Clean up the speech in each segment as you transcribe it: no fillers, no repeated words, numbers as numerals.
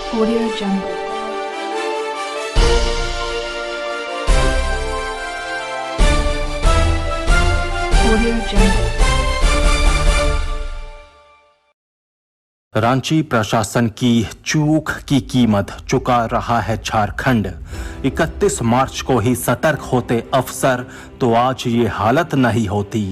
Audio Jungle. Audio Jungle. Ranchi प्रशासन की चूक की कीमत चुका रहा है झारखंड। 31 मार्च को ही सतर्क होते अफसर तो आज ये हालत नहीं होती।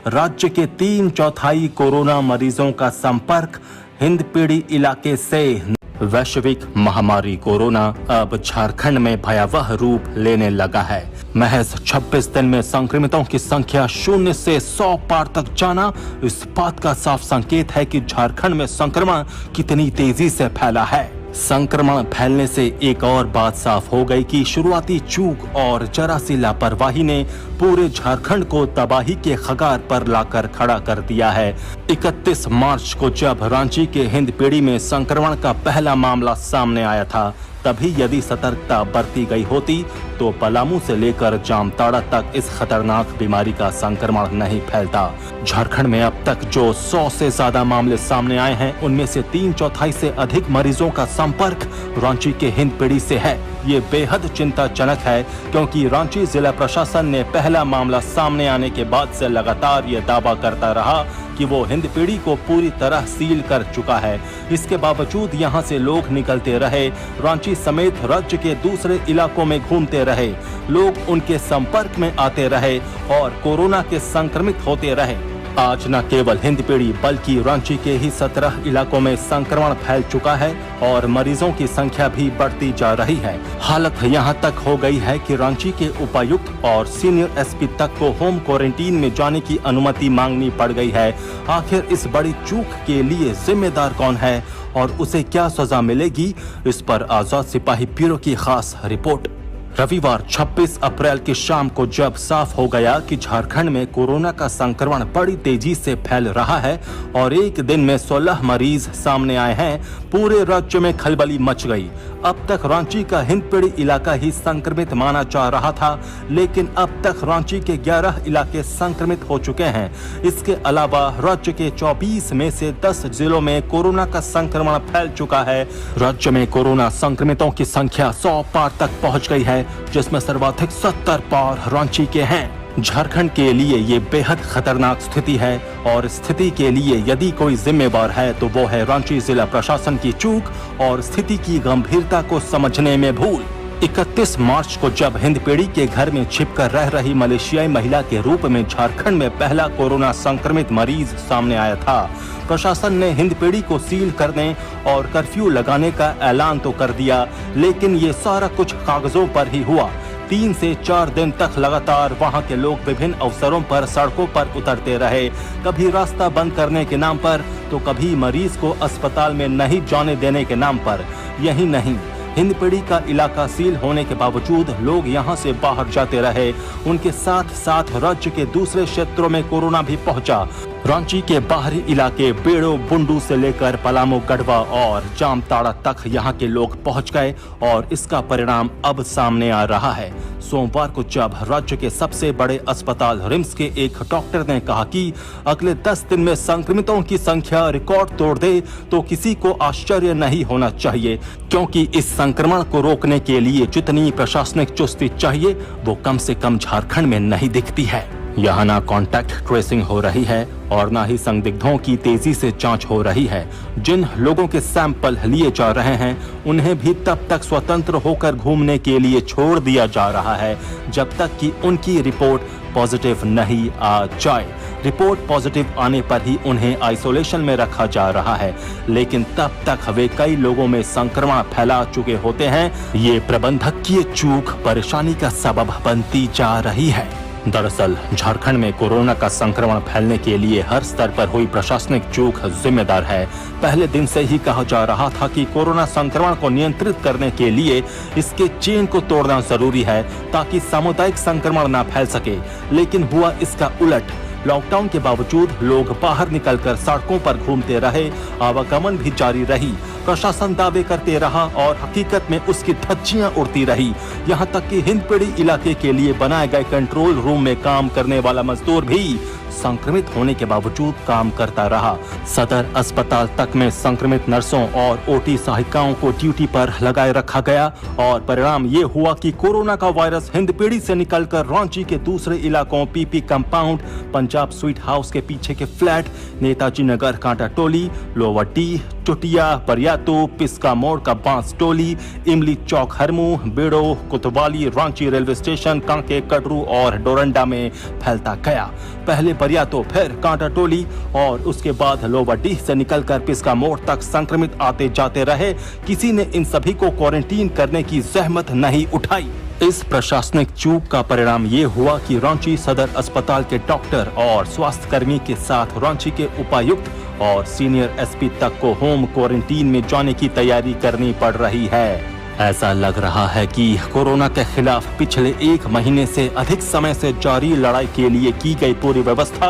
राज्य के 3/4 कोरोना मरीजों का संपर्क हिंदपीढ़ी इलाके से। वैश्विक महामारी कोरोना अब झारखंड में भयावह रूप लेने लगा है। महज 26 दिन में संक्रमितों की संख्या 0 से 100 पार तक जाना इस बात का साफ संकेत है कि झारखंड में संक्रमण कितनी तेजी से फैला है। संक्रमण फैलने से एक और बात साफ हो गई कि शुरुआती चूक और जरा सी लापरवाही ने पूरे झारखंड को तबाही के कगार पर लाकर खड़ा कर दिया है। 31 मार्च को जब रांची के हिंदपीढ़ी में संक्रमण का पहला मामला सामने आया था, तभी यदि सतर्कता बरती गई होती तो पलामू से लेकर जामताड़ा तक इस खतरनाक बीमारी का संक्रमण नहीं फैलता। झारखंड में अब तक जो 100 से ज्यादा मामले सामने आए हैं, उनमें से 3/4 से अधिक मरीजों का संपर्क रांची के हिंदपीढ़ी से है। ये बेहद चिंताजनक है क्योंकि रांची जिला प्रशासन ने पहला मामला सामने आने के बाद से लगातार ये दावा करता रहा कि वो हिंदपीढ़ी को पूरी तरह सील कर चुका है। इसके बावजूद यहाँ से लोग निकलते रहे, रांची समेत राज्य के दूसरे इलाकों में घूमते रहे, लोग उनके संपर्क में आते रहे और कोरोना के संक्रमित होते रहे। आज न केवल हिंदपीढ़ी बल्कि रांची के ही 17 इलाकों में संक्रमण फैल चुका है और मरीजों की संख्या भी बढ़ती जा रही है। हालत यहाँ तक हो गई है कि रांची के उपायुक्त और सीनियर एसपी तक को होम क्वारंटीन में जाने की अनुमति मांगनी पड़ गई है। आखिर इस बड़ी चूक के लिए जिम्मेदार कौन है और उसे क्या सजा मिलेगी, इस पर आजाद सिपाही ब्यूरो की खास रिपोर्ट। रविवार 26 अप्रैल की शाम को जब साफ हो गया कि झारखंड में कोरोना का संक्रमण बड़ी तेजी से फैल रहा है और एक दिन में 16 मरीज सामने आए हैं, पूरे राज्य में खलबली मच गई। अब तक रांची का हिंदपीढ़ी इलाका ही संक्रमित माना जा रहा था, लेकिन अब तक रांची के 11 इलाके संक्रमित हो चुके हैं। इसके अलावा राज्य के 24 में से 10 जिलों में कोरोना का संक्रमण फैल चुका है। राज्य में कोरोना संक्रमितों की संख्या 100 पार तक पहुंच गई है, जिसमें सर्वाधिक 70 पार रांची के हैं। झारखंड के लिए ये बेहद खतरनाक स्थिति है और स्थिति के लिए यदि कोई जिम्मेवार है तो वो है रांची जिला प्रशासन की चूक और स्थिति की गंभीरता को समझने में भूल। 31 मार्च को जब हिंदपीढ़ी के घर में छिपकर रह रही मलेशियाई महिला के रूप में झारखंड में पहला कोरोना संक्रमित मरीज सामने आया था, प्रशासन ने हिंदपीढ़ी को सील करने और कर्फ्यू लगाने का ऐलान तो कर दिया, लेकिन ये सारा कुछ कागजों पर ही हुआ। 3 से 4 दिन तक लगातार वहां के लोग विभिन्न अवसरों पर सड़कों पर उतरते रहे, कभी रास्ता बंद करने के नाम पर तो कभी मरीज को अस्पताल में नहीं जाने देने के नाम पर। यही नहीं, हिंदपीढ़ी का इलाका सील होने के बावजूद लोग यहां से बाहर जाते रहे। उनके साथ साथ राज्य के दूसरे क्षेत्रों में कोरोना भी पहुंचा। रांची के बाहरी इलाके बेड़ो बुंडू से लेकर पलामू, गढ़वा और जामताड़ा तक यहां के लोग पहुंच गए और इसका परिणाम अब सामने आ रहा है। सोमवार को जब राज्य के सबसे बड़े अस्पताल रिम्स के एक डॉक्टर ने कहा कि अगले 10 दिन में संक्रमितों की संख्या रिकॉर्ड तोड़ दे, तो किसी को आश्चर्य नहीं होना चाहिए, क्योंकि इस संक्रमण को रोकने के लिए जितनी प्रशासनिक चुस्ती चाहिए वो कम से कम झारखंड में नहीं दिखती है। यहाँ ना कॉन्टैक्ट ट्रेसिंग हो रही है और ना ही संदिग्धों की तेजी से जांच हो रही है। जिन लोगों के सैंपल लिए जा रहे हैं उन्हें भी तब तक स्वतंत्र होकर घूमने के लिए छोड़ दिया जा रहा है जब तक कि उनकी रिपोर्ट पॉजिटिव नहीं आ जाए। रिपोर्ट पॉजिटिव आने पर ही उन्हें आइसोलेशन में रखा जा रहा है, लेकिन तब तक वे कई लोगों में संक्रमण फैला चुके होते हैं। ये प्रबंधकीय चूक परेशानी का सबब बनती जा रही है। दरअसल झारखंड में कोरोना का संक्रमण फैलने के लिए हर स्तर पर हुई प्रशासनिक चूक जिम्मेदार है। पहले दिन से ही कहा जा रहा था कि कोरोना संक्रमण को नियंत्रित करने के लिए इसके चेन को तोड़ना जरूरी है ताकि सामुदायिक संक्रमण न फैल सके, लेकिन हुआ इसका उलट। लॉकडाउन के बावजूद लोग बाहर निकलकर सड़कों पर घूमते रहे, आवागमन भी जारी रही प्रशासन दावे करते रहा और हकीकत में उसकी धज्जियां उड़ती रही। यहां तक कि हिंदपीढ़ी इलाके के लिए बनाए गए कंट्रोल रूम में काम करने वाला मजदूर भी संक्रमित होने के बावजूद काम करता रहा। सदर अस्पताल तक में संक्रमित नर्सों और ओटी सहायिकाओं को ड्यूटी पर लगाए रखा गया और परिणाम ये हुआ कि कोरोना का वायरस हिंदपीढ़ी से निकलकर रांची के दूसरे इलाकों PP compound, Punjab sweet house के पीछे के फ्लैट, नेताजी नगर कांटा टोली, लोवटी, चुटिया, बरियातू, पिस्का मोड़ का बांस टोली, इमली चौक हरमू, बेड़ो, कोतवाली, रांची रेलवे स्टेशन, कांके, कटरू और डोरंडा में फैलता गया। पहले बरियातू, फिर कांटा टोली और उसके बाद लोवटी से निकलकर पिस्का मोड़ तक संक्रमित आते जाते रहे। किसी ने इन सभी को क्वारंटीन करने की जहमत नहीं उठाई। इस प्रशासनिक चूक का परिणाम ये हुआ कि रांची सदर अस्पताल के डॉक्टर और स्वास्थ्य कर्मी के साथ रांची के उपायुक्त और सीनियर एसपी तक को होम क्वारंटीन में जाने की तैयारी करनी पड़ रही है। ऐसा लग रहा है कि कोरोना के खिलाफ पिछले 1 महीने से अधिक समय से जारी लड़ाई के लिए की गई पूरी व्यवस्था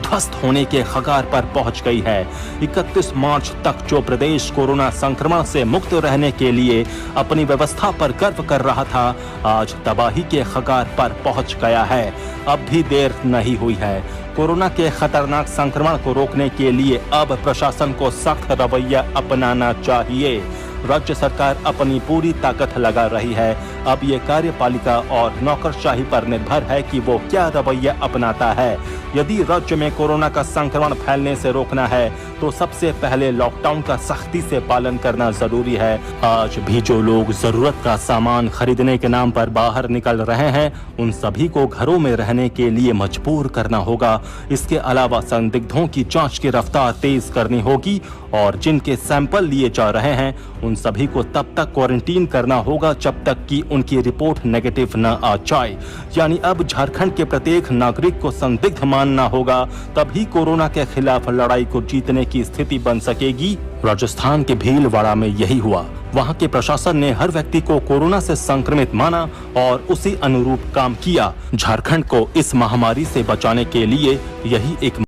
ध्वस्त होने के कगार पर पहुंच गई है। 31 मार्च तक जो प्रदेश कोरोना संक्रमण से मुक्त रहने के लिए अपनी व्यवस्था पर गर्व कर रहा था, आज तबाही के कगार पर पहुंच गया है। अब भी देर नहीं हुई है। कोरोना के खतरनाक संक्रमण को रोकने के लिए अब प्रशासन को सख्त रवैया अपनाना चाहिए। राज्य सरकार अपनी पूरी ताकत लगा रही है। अब ये कार्यपालिका और नौकरशाही पर निर्भर है कि वो क्या रवैया अपनाता है। यदि राज्य में कोरोना का संक्रमण फैलने से रोकना है तो सबसे पहले लॉकडाउन का सख्ती से पालन करना जरूरी है। आज भी जो लोग जरूरत का सामान खरीदने के नाम पर बाहर निकल रहे हैं, उन सभी को घरों में रहने के लिए मजबूर करना होगा। इसके अलावा संदिग्धों की जांच की रफ्तार तेज करनी होगी और जिनके सैंपल लिए जा रहे हैं उन सभी को तब तक क्वारंटीन करना होगा जब तक कि उनकी रिपोर्ट नेगेटिव न आ जाए। यानी अब झारखंड के प्रत्येक नागरिक को संदिग्ध मानना होगा, तभी कोरोना के खिलाफ लड़ाई को जीतने की स्थिति बन सकेगी। राजस्थान के भीलवाड़ा में यही हुआ। वहां के प्रशासन ने हर व्यक्ति को कोरोना से संक्रमित माना और उसी अनुरूप काम किया। झारखंड को इस महामारी से बचाने के लिए यही एक